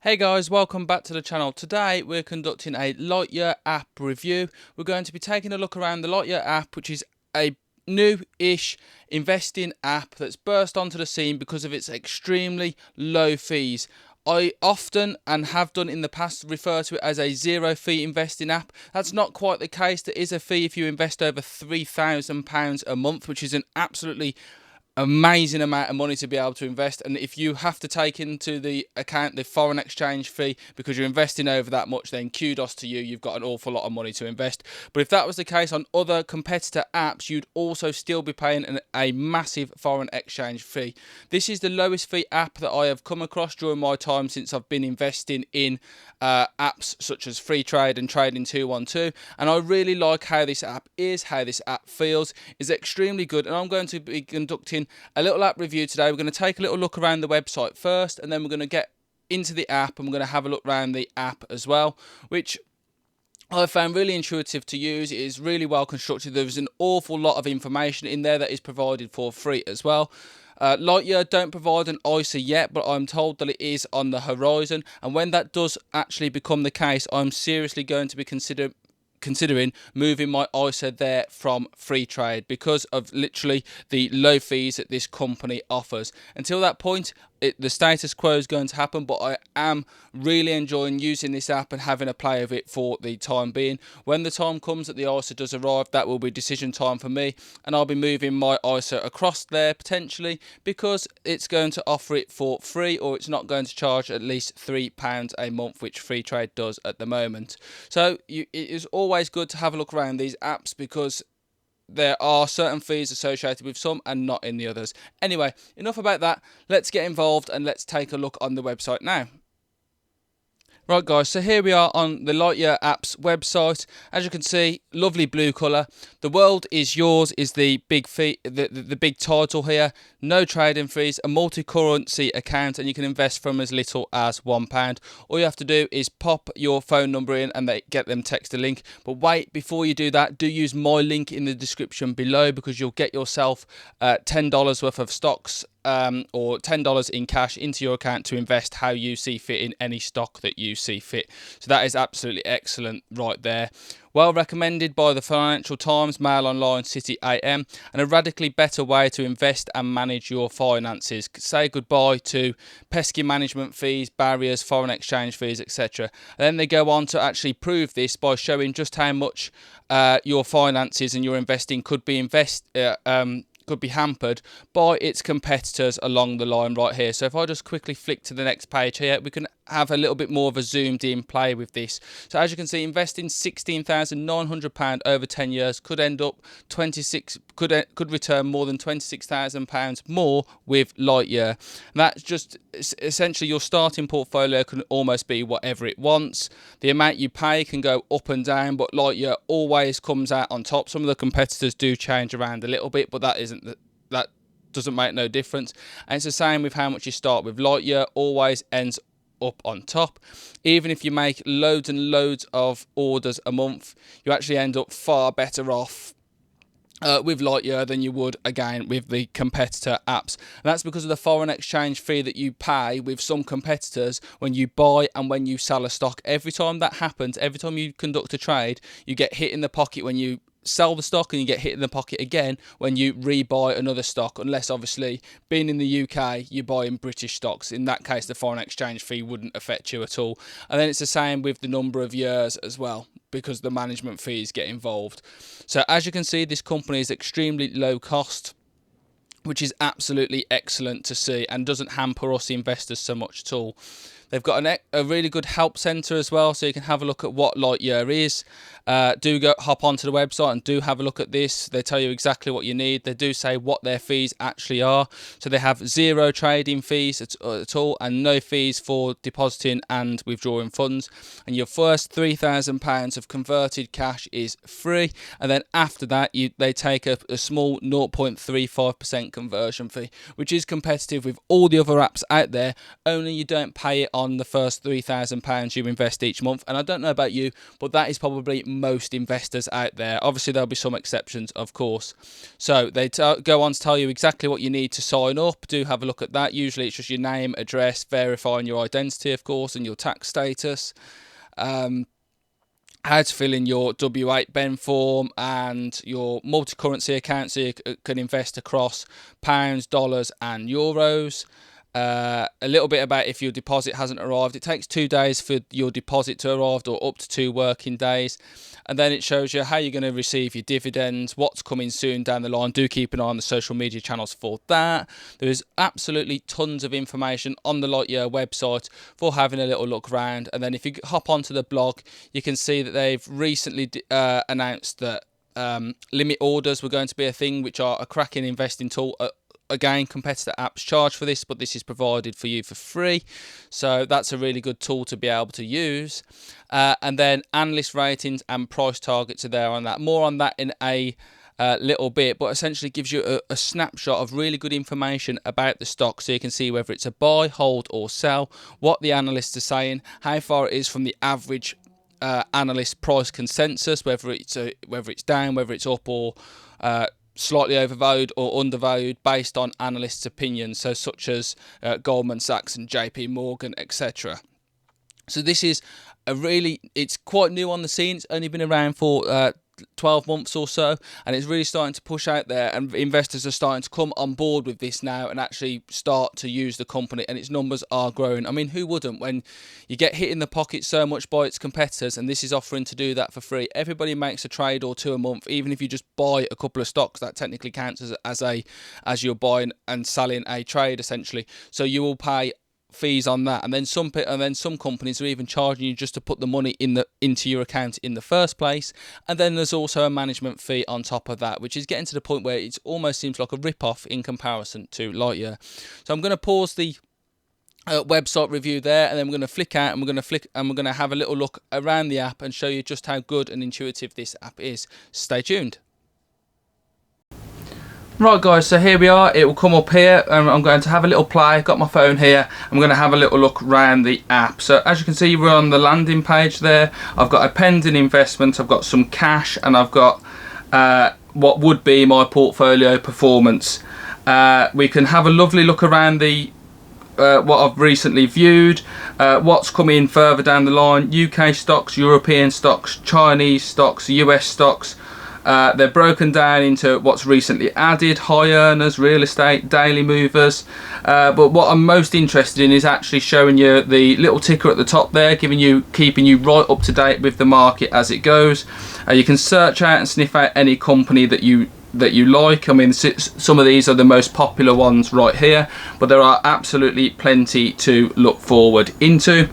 Hey guys, welcome back to the channel. Today we're conducting a Lightyear app review. We're going to be taking a look around the Lightyear app, which is a new-ish investing app that's burst onto the scene because of its extremely low fees. I often, and have done in the past, refer to it as a zero-fee investing app. That's not quite the case. There is a fee if you invest over £3,000 a month, which is an absolutely amazing amount of money to be able to invest. And if you have to take into the account the foreign exchange fee because you're investing over that much, then kudos to you, you've got an awful lot of money to invest. But if that was the case on other competitor apps, you'd also still be paying a massive foreign exchange fee. This is the lowest fee app that I have come across during my time since I've been investing in apps such as Free Trade and Trading 212, and I really like how this app is, how this app feels. Is extremely good, and I'm going to be conducting a little app review today. We're going to take a little look around the website first, and then we're going to get into the app, and we're going to have a look around the app as well, which I found really intuitive to use. It is really well constructed. There's an awful lot of information in there that is provided for free as well. Lightyear don't provide an ISA yet, but I'm told that it is on the horizon, and when that does actually become the case, I'm seriously going to be considering moving my ISA there from Free Trade because of literally the low fees that this company offers. Until that point, the status quo is going to happen, but I am really enjoying using this app and having a play of it for the time being. When the time comes that the ISA does arrive, that will be decision time for me, and I'll be moving my ISA across there potentially because it's going to offer it for free, or it's not going to charge at least £3 a month, which Free Trade does at the moment. So it is always good to have a look around these apps because there are certain fees associated with some and not in the others. Anyway, enough about that. Let's get involved and let's take a look on the website now. Right guys, so here we are on the Lightyear app's website. As you can see, lovely blue colour. The world is yours is the big fee, the big title here. No trading fees, a multi-currency account, and you can invest from as little as £1. All you have to do is pop your phone number in and they get them text a link. But wait, before you do that, do use my link in the description below because you'll get yourself $10 worth of stocks or $10 in cash into your account to invest how you see fit in any stock that you see fit. So that is absolutely excellent right there. Well recommended by the Financial Times, Mail Online, City AM, and a radically better way to invest and manage your finances. Say goodbye to pesky management fees, barriers, foreign exchange fees, etc. And then they go on to actually prove this by showing just how much your finances and your investing could be hampered by its competitors along the line right here. So if I just quickly flick to the next page here, we can have a little bit more of a zoomed in play with this. So as you can see, investing £16,900 over 10 years could end up could return more than £26,000 more with Lightyear. And that's just essentially your starting portfolio can almost be whatever it wants. The amount you pay can go up and down, but Lightyear always comes out on top. Some of the competitors do change around a little bit, but that doesn't make no difference. And it's the same with how much you start with. Lightyear always ends up on top. Even if you make loads and loads of orders a month, you actually end up far better off with Lightyear than you would again with the competitor apps. And that's because of the foreign exchange fee that you pay with some competitors when you buy and when you sell a stock. Every time that happens, every time you conduct a trade, you get hit in the pocket when you sell the stock, and you get hit in the pocket again when you rebuy another stock, unless obviously being in the UK you're buying British stocks. In that case the foreign exchange fee wouldn't affect you at all. And then it's the same with the number of years as well, because the management fees get involved. So as you can see, this company is extremely low cost, which is absolutely excellent to see and doesn't hamper us investors so much at all. They've got a really good help centre as well, so you can have a look at what Lightyear is. Hop onto the website and do have a look at this. They tell you exactly what you need. They do say what their fees actually are. So they have zero trading fees at all, and no fees for depositing and withdrawing funds. And your first £3,000 of converted cash is free, and then after that they take a small 0.35% conversion fee, which is competitive with all the other apps out there, only you don't pay it on the first £3,000 you invest each month. And I don't know about you, but that is probably most investors out there. Obviously, there'll be some exceptions, of course. So they go on to tell you exactly what you need to sign up. Do have a look at that. Usually it's just your name, address, verifying your identity, of course, and your tax status. How to fill in your W8 Ben form and your multi-currency account so you can invest across pounds, dollars and euros. A little bit about if your deposit hasn't arrived. It takes 2 days for your deposit to arrive, or up to 2 working days. And then it shows you how you're going to receive your dividends, what's coming soon down the line. Do keep an eye on the social media channels for that. There is absolutely tons of information on the Lightyear website for having a little look around. And then if you hop onto the blog, you can see that they've recently announced that limit orders were going to be a thing, which are a cracking investing tool. Again, competitor apps charge for this, but this is provided for you for free. So that's a really good tool to be able to use. And then analyst ratings and price targets are there on that. More on that in a little bit, but essentially gives you a snapshot of really good information about the stock, so you can see whether it's a buy, hold or sell, what the analysts are saying, how far it is from the average analyst price consensus, whether it's down, whether it's up, or slightly overvalued or undervalued based on analysts' opinions, so such as Goldman Sachs and JP Morgan, etc. So this is it's quite new on the scene. It's only been around for 12 months or so, and it's really starting to push out there, and investors are starting to come on board with this now and actually start to use the company, and its numbers are growing. I mean, who wouldn't when you get hit in the pocket so much by its competitors, and this is offering to do that for free? Everybody makes a trade or two a month. Even if you just buy a couple of stocks, that technically counts as you're buying and selling a trade essentially. So you will pay fees on that, and then some companies are even charging you just to put the money into your account in the first place. And then there's also a management fee on top of that, which is getting to the point where it almost seems like a rip-off in comparison to Lightyear. So I'm going to pause the website review there, and then we're going to flick out, and we're going to have a little look around the app and show you just how good and intuitive this app is. Stay tuned. Right guys, so here we are. It will come up here, and I'm going to have a little play. Got my phone here. I'm going to have a little look around the app. So as you can see, we're on the landing page there. I've got a pending investment, I've got some cash, and I've got what would be my portfolio performance. We can have a lovely look around the what I've recently viewed, what's coming further down the line: UK stocks, European stocks, Chinese stocks, US stocks. They're broken down into what's recently added, high earners, real estate, daily movers. But what I'm most interested in is actually showing you the little ticker at the top there, keeping you right up to date with the market as it goes. You can search out and sniff out any company that you like. I mean, some of these are the most popular ones right here, but there are absolutely plenty to look forward into.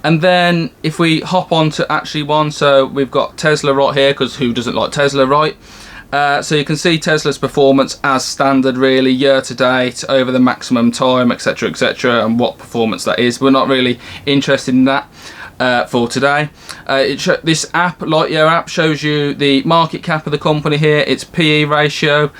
And then if we hop on to actually one, so we've got Tesla right here, because who doesn't like Tesla, right? So you can see Tesla's performance as standard, really, year to date, over the maximum time, etc, etc, and what performance that is. We're not really interested in that for today. This app, Lightyear app, shows you the market cap of the company here, its PE ratio,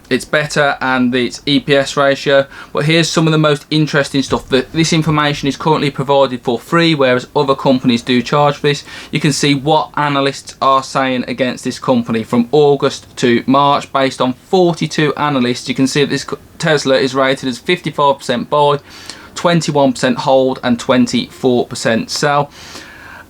its beta, and its EPS ratio. But here's some of the most interesting stuff. This information is currently provided for free, whereas other companies do charge for this. You can see what analysts are saying against this company from August to March. Based on 42 analysts, you can see that this Tesla is rated as 55% buy, 21% hold and 24% sell.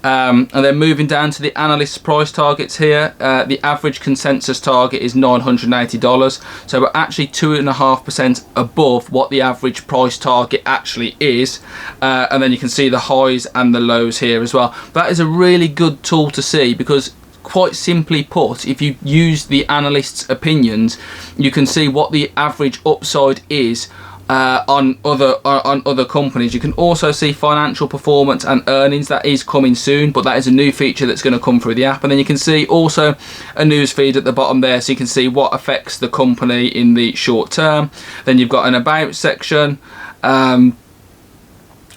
And then moving down to the analyst price targets here, the average consensus target is $980, so we're actually 2.5% above what the average price target actually is. And then you can see the highs and the lows here as well. That is a really good tool to see, because quite simply put, if you use the analysts' opinions, you can see what the average upside is on other companies. You can also see financial performance and earnings. That is coming soon, but that is a new feature that's going to come through the app. And then you can see also a news feed at the bottom there, so you can see what affects the company in the short term. Then you've got an about section,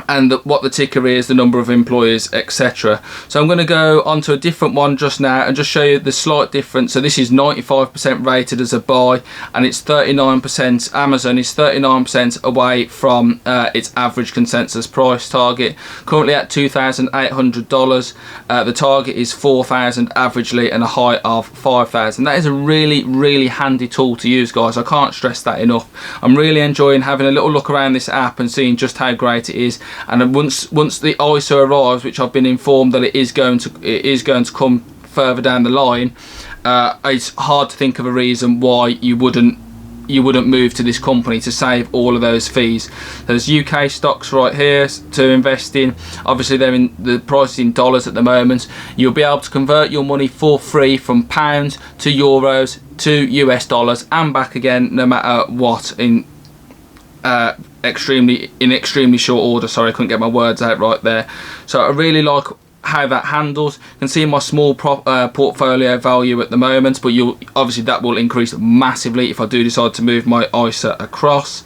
and what the ticker is, the number of employees, etc. So I'm going to go on to a different one just now and just show you the slight difference. So this is 95% rated as a buy, and it's 39%. Amazon is 39% away from its average consensus price target, currently at $2,800. The target is $4,000 averagely and a high of $5,000. That is a really handy tool to use, guys. I can't stress that enough. I'm really enjoying having a little look around this app and seeing just how great it is. And once the ISO arrives, which I've been informed that it is going to come further down the line, it's hard to think of a reason why you wouldn't move to this company to save all of those fees. There's UK stocks right here to invest in. Obviously they're in the price in dollars at the moment. You'll be able to convert your money for free from pounds to euros to US dollars and back again, no matter what, in extremely short order. Sorry, I couldn't get my words out right there. So I really like how that handles. You can see my small portfolio value at the moment, but obviously that will increase massively if I do decide to move my ISA across.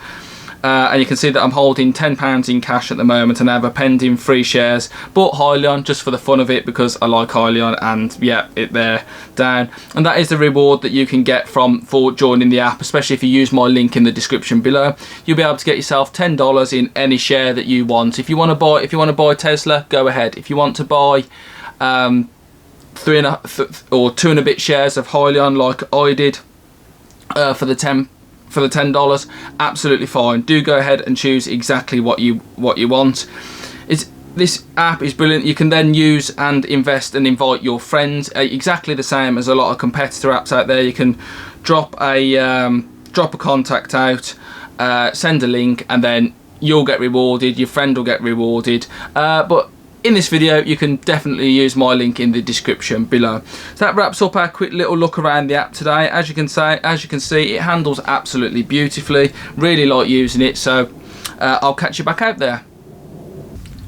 And you can see that I'm holding £10 in cash at the moment, and I have a pending free shares. Bought Hyliion just for the fun of it because I like Hyliion, and yeah, they're down. And that is the reward that you can get for joining the app, especially if you use my link in the description below. You'll be able to get yourself $10 in any share that you want. If you want to buy Tesla, go ahead. If you want to buy 2 and a bit shares of Hyliion like I did for the $10, absolutely fine. Do go ahead and choose exactly what you want. This app is brilliant. You can then use and invest and invite your friends, exactly the same as a lot of competitor apps out there. You can drop a contact out, send a link, and then you'll get rewarded, your friend will get rewarded, but in this video you can definitely use my link in the description below. So that wraps up our quick little look around the app today. As you can see, it handles absolutely beautifully. Really like using it, so I'll catch you back out there.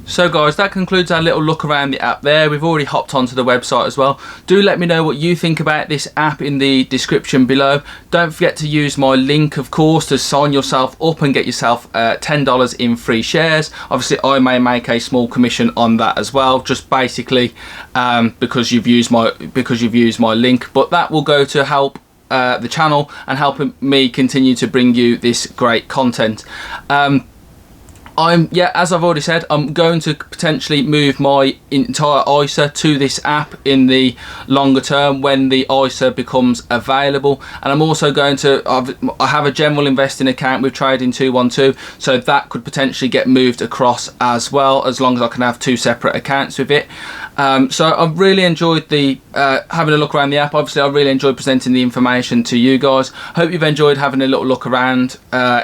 So guys, that concludes our little look around the app there. We've already hopped onto the website as well. Do let me know what you think about this app in the description below. Don't forget to use my link, of course, to sign yourself up and get yourself $10 in free shares. Obviously I may make a small commission on that as well, just basically because you've used my link, but that will go to help the channel and help me continue to bring you this great content. As I've already said, I'm going to potentially move my entire ISA to this app in the longer term when the ISA becomes available. And I'm also going to, I have a general investing account with Trading 212, so that could potentially get moved across as well, as long as I can have 2 separate accounts with it. So I've really enjoyed having a look around the app. Obviously I really enjoyed presenting the information to you guys. Hope you've enjoyed having a little look around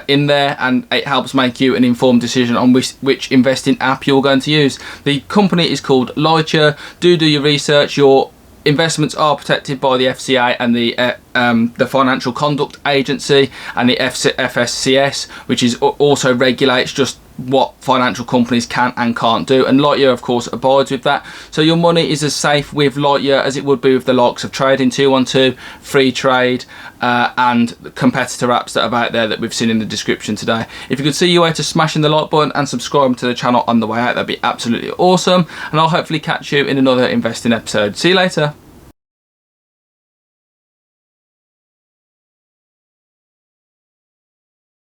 in there, and it helps make you an informed decision on which investing app you're going to use. The company is called Lightyear. Do your research. Your investments are protected by the FCA and the Financial Conduct Agency and the FSCS, which also regulates just what financial companies can and can't do, and Lightyear of course abides with that. So your money is as safe with Lightyear as it would be with the likes of Trading 212, Free Trade, and competitor apps that are out there that we've seen in the description today. If you could see your way to smashing the like button and subscribing to the channel on the way out, that'd be absolutely awesome, and I'll hopefully catch you in another investing episode. See you later.